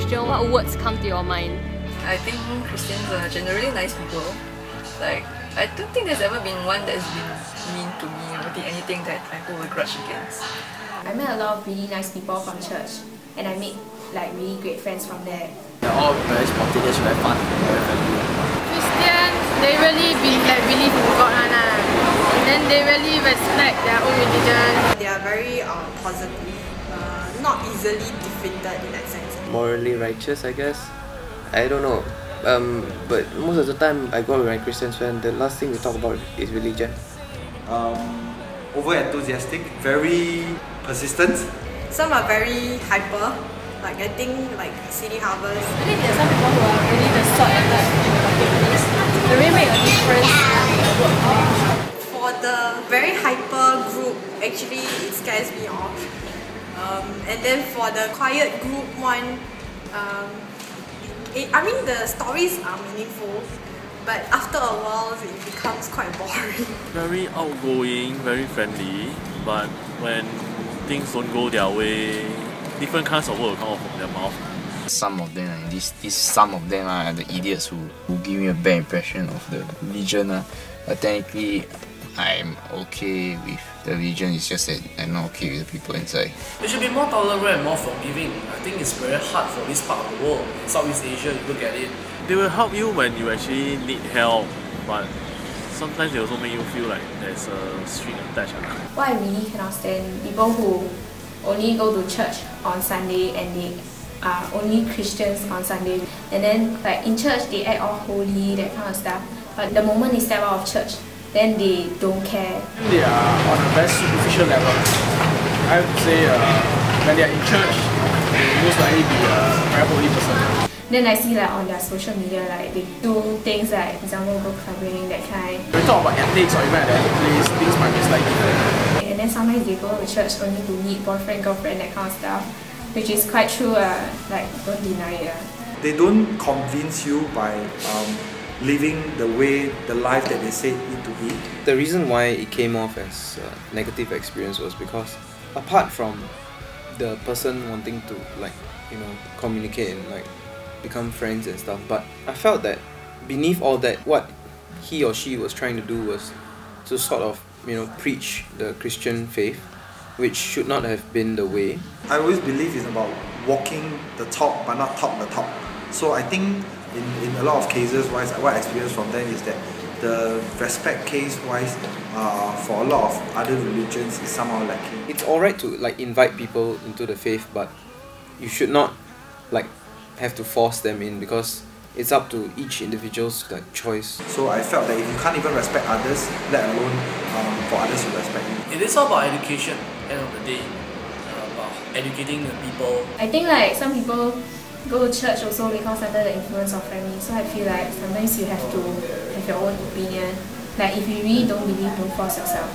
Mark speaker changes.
Speaker 1: Christian, what words come to your mind?
Speaker 2: I think Christians are generally nice people. Like, I don't think there's ever been one that's been mean to me or anything that I hold a grudge against.
Speaker 3: I met a lot of really nice people from church, and I made like really great friends from there.
Speaker 4: They're all very spontaneous, very fun, very friendly.
Speaker 5: Christians, they really believe in God, and then they really respect their own religion.
Speaker 6: They are very positive, not easily defeated in that sense.
Speaker 7: Morally righteous, I guess. I don't know. But most of the time I go out with my Christian friends, the last thing we talk about is religion.
Speaker 8: Over enthusiastic, very persistent.
Speaker 6: Some are very hyper, like I think like City Harvest.
Speaker 5: I think there are some people who are really the salt and light in the marketplace. They really make a difference in the workplace.
Speaker 6: For the very hyper group, actually it scares me off. And then for the quiet group one, I mean the stories are meaningful, but after a while it becomes quite boring.
Speaker 9: Very outgoing, very friendly, but when things don't go their way, different kinds of words will come out from their mouth.
Speaker 4: Some of them, some of them are the idiots who give me a bad impression of the religion. But technically, I'm okay with the religion, it's just that I'm not okay with the people inside.
Speaker 10: They should be more tolerant and more forgiving. I think it's very hard for this part of the world. Southeast Asia, you look at it.
Speaker 9: They will help you when you actually need help, but sometimes they also make you feel like there's a string attached.
Speaker 3: What I really cannot stand, people who only go to church on Sunday and they are only Christians on Sunday, and then like in church they act all holy, that kind of stuff, but the moment they step out of church, then they don't care.
Speaker 11: They are on a very superficial level. I would say when they are in church, they most likely be a very holy person.
Speaker 3: Then I see like on their social media, like they do things like, for example, go clubbing, that kind.
Speaker 11: When we talk about ethics or even at the place, things might be slightly different.
Speaker 3: And then sometimes they go to church only to meet boyfriend, girlfriend, that kind of stuff, which is quite true, like don't deny it.
Speaker 8: They don't convince you by living the way, the life that they say it to be.
Speaker 7: The reason why it came off as a negative experience was because apart from the person wanting to communicate and become friends and stuff, but I felt that beneath all that, what he or she was trying to do was to sort of preach the Christian faith, which should not have been the way.
Speaker 8: I always believe it's about walking the talk but not talk the talk. So I think in a lot of cases wise, what I experienced from them is that the respect case wise for a lot of other religions is somehow lacking.
Speaker 7: It's alright to invite people into the faith, but you should not have to force them in, because it's up to each individual's choice.
Speaker 8: So I felt that if you can't even respect others, let alone for others to respect you.
Speaker 10: It is all about education, end of the day, about educating the people.
Speaker 3: I think some people go to church also because under the influence of family, so I feel like sometimes you have to have your own opinion. Like if you really don't believe, don't force yourself.